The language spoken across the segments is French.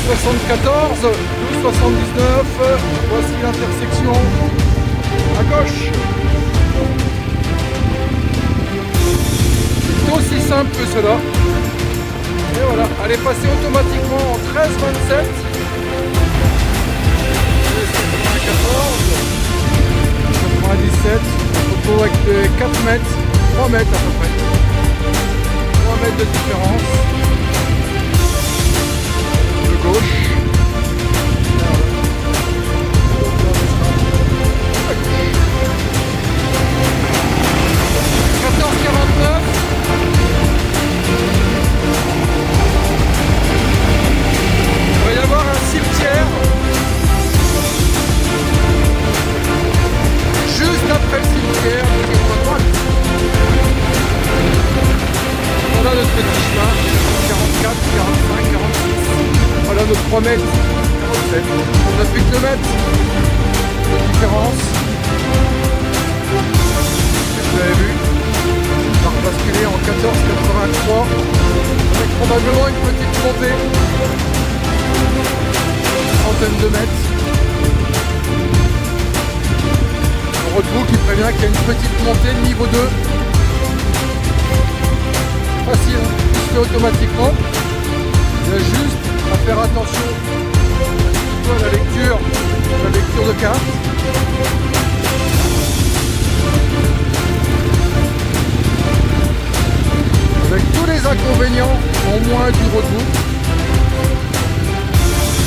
74, 79, voici l'intersection à gauche. C'est aussi simple que cela. Et voilà, elle est passée automatiquement en 13,27. 97, on retrouve avec 4 mètres, 3 mètres à peu près. 3 mètres de différence. De gauche. 14,49. Il va y avoir un cimetière juste après le cimetière, à droite. Voilà notre petit chemin, 44, 45, 46. Voilà nos 3 mètres, 47. On n'a plus que 2 mètres de différence. Vous avez vu, on va rebasculer en 14,83 avec probablement une petite montée, une centaine de mètres. Le roadbook qui prévient qu'il y a une petite montée de niveau 2. Facile, hein, tout se fait automatiquement. Il y a juste à faire attention à la lecture de carte. Avec tous les inconvénients en moins du roadbook.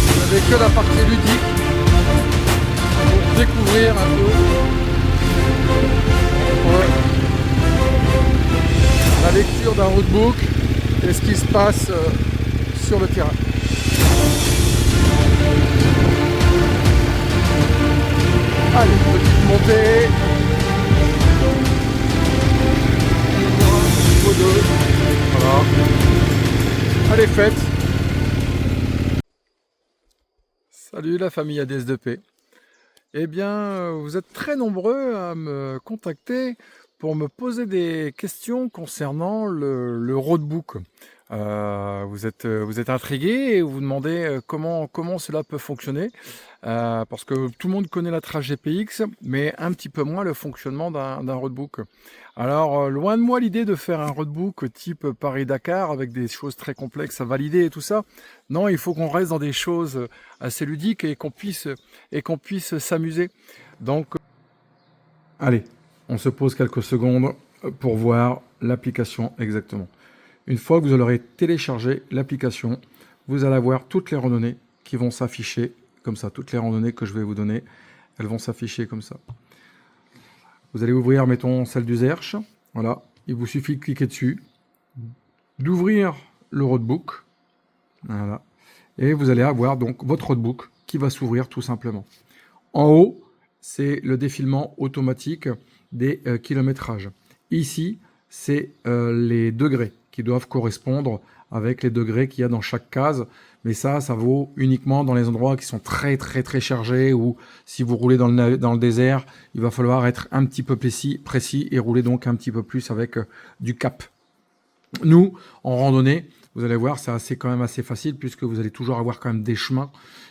Vous n'avez que la partie ludique pour découvrir un peu la lecture d'un roadbook et ce qui se passe sur le terrain. Allez, petite montée. Niveau 2. Voilà. Elle est faite. Salut la famille ADS2P. Eh bien, vous êtes très nombreux à me contacter pour me poser des questions concernant le roadbook. Vous êtes intrigués et vous vous demandez comment cela peut fonctionner. Parce que tout le monde connaît la trace GPX, mais un petit peu moins le fonctionnement d'un roadbook. Alors, loin de moi l'idée de faire un roadbook type Paris-Dakar avec des choses très complexes à valider et tout ça. Non, il faut qu'on reste dans des choses assez ludiques et qu'on puisse s'amuser. Donc, allez, on se pose quelques secondes pour voir l'application exactement. Une fois que vous aurez téléchargé l'application, vous allez avoir toutes les randonnées qui vont s'afficher comme ça. Toutes les randonnées que je vais vous donner, elles vont s'afficher comme ça. Vous allez ouvrir, mettons, celle du Zerch. Voilà, il vous suffit de cliquer dessus, d'ouvrir le roadbook. Voilà. Et vous allez avoir donc votre roadbook qui va s'ouvrir tout simplement. En haut, c'est le défilement automatique des kilométrages. Ici, c'est les degrés qui doivent correspondre avec les degrés qu'il y a dans chaque case. Mais ça vaut uniquement dans les endroits qui sont très chargés ou si vous roulez dans le désert, il va falloir être un petit peu précis et rouler donc un petit peu plus avec du cap. Nous, en randonnée, vous allez voir, c'est quand même assez facile puisque vous allez toujours avoir quand même des chemins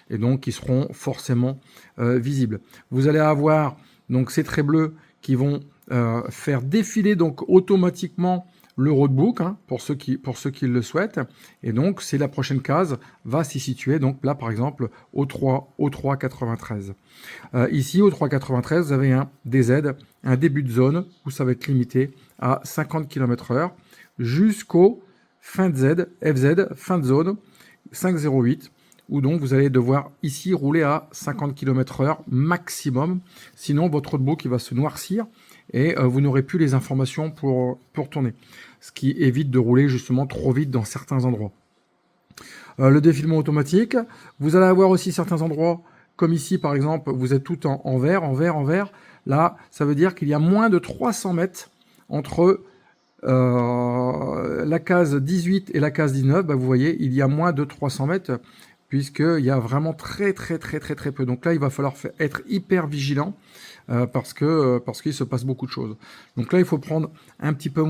et donc qui seront forcément visibles. Vous allez avoir donc ces traits bleus qui vont faire défiler donc automatiquement le roadbook, hein, pour ceux qui le souhaitent. Et donc, c'est la prochaine case va s'y situer. Donc là, par exemple, au 3,93. Ici, au 3,93, vous avez un DZ, un début de zone où ça va être limité à 50 km/h jusqu'au fin de Z, FZ, fin de zone 5,08, où donc vous allez devoir ici rouler à 50 km/h maximum. Sinon, votre roadbook il va se noircir et vous n'aurez plus les informations pour tourner. Ce qui évite de rouler justement trop vite dans certains endroits. Le défilement automatique, vous allez avoir aussi certains endroits, comme ici par exemple, vous êtes tout en vert. Là, ça veut dire qu'il y a moins de 300 mètres entre la case 18 et la case 19. Vous voyez, il y a moins de 300 mètres, puisqu'il y a vraiment très peu. Donc là, il va falloir être hyper vigilant parce qu'il se passe beaucoup de choses. Donc là, il faut faire un petit peu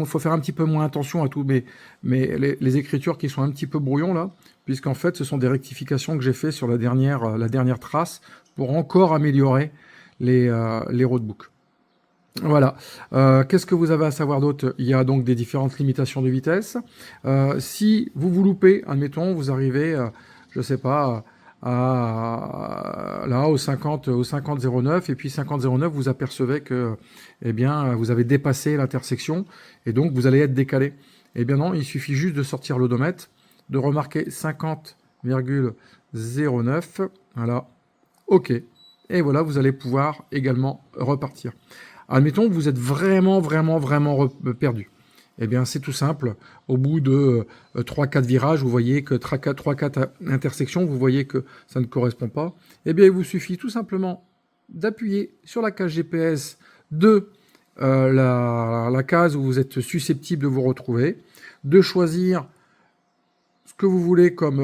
moins attention à tout, mais les écritures qui sont un petit peu brouillons là, puisqu'en fait, ce sont des rectifications que j'ai fait sur la dernière trace pour encore améliorer les roadbooks. Voilà. Qu'est-ce que vous avez à savoir d'autre? Il y a donc des différentes limitations de vitesse. Si vous loupez, admettons, vous arrivez, je sais pas, là au 50,09 et puis 50,09, vous apercevez que, eh bien, vous avez dépassé l'intersection et donc vous allez être décalé. Eh bien non, il suffit juste de sortir l'odomètre, de remarquer 50,09. Voilà. OK. Et voilà, vous allez pouvoir également repartir. Admettons que vous êtes vraiment perdu. Eh bien, c'est tout simple. Au bout de 3-4 virages, vous voyez que 3-4 intersections, vous voyez que ça ne correspond pas. Eh bien, il vous suffit tout simplement d'appuyer sur la case GPS de la case où vous êtes susceptible de vous retrouver, de choisir ce que vous voulez comme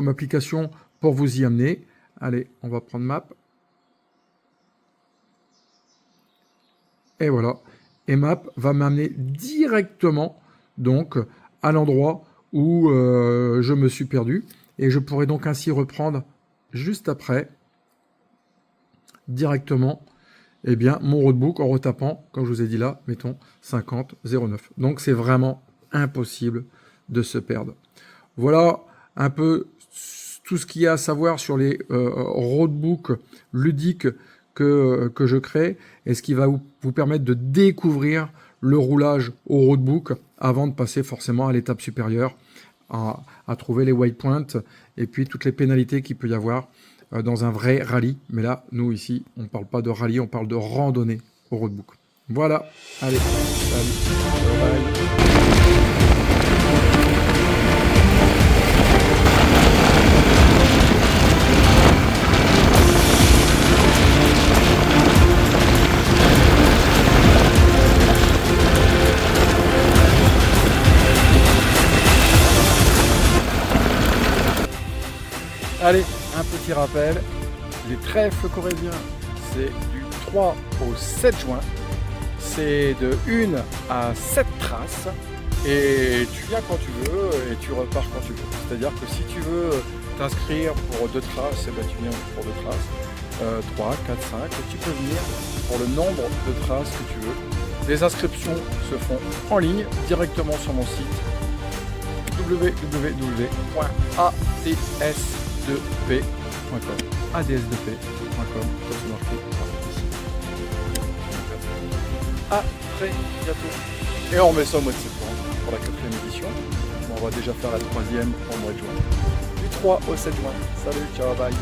application pour vous y amener. Allez, on va prendre Map. Et voilà. Et Map va m'amener directement donc à l'endroit où je me suis perdu. Et je pourrais donc ainsi reprendre juste après directement eh bien, mon roadbook en retapant, comme je vous ai dit là, mettons 50,09. Donc c'est vraiment impossible de se perdre. Voilà un peu tout ce qu'il y a à savoir sur les roadbooks ludiques que je crée et ce qui va vous permettre de découvrir le roulage au roadbook avant de passer forcément à l'étape supérieure, à trouver les waypoints et puis toutes les pénalités qu'il peut y avoir dans un vrai rallye. Mais là, nous ici, on ne parle pas de rallye, on parle de randonnée au roadbook. Voilà, allez, salut, bye. Allez, un petit rappel, les trèfles corréziens, c'est du 3 au 7 juin, c'est de 1 à 7 traces, et tu viens quand tu veux et tu repars quand tu veux. C'est-à-dire que si tu veux t'inscrire pour 2 traces, eh ben tu viens pour 2 traces, 3, 4, 5, et tu peux venir pour le nombre de traces que tu veux. Les inscriptions se font en ligne, directement sur mon site www.ads2p.com ads2p.com, comme c'est marqué ici. À très bientôt. Et on remet ça au mois de septembre pour la 4e édition. On va déjà faire la 3e au mois de juin. Du 3 au 7 juin. Salut, ciao, bye.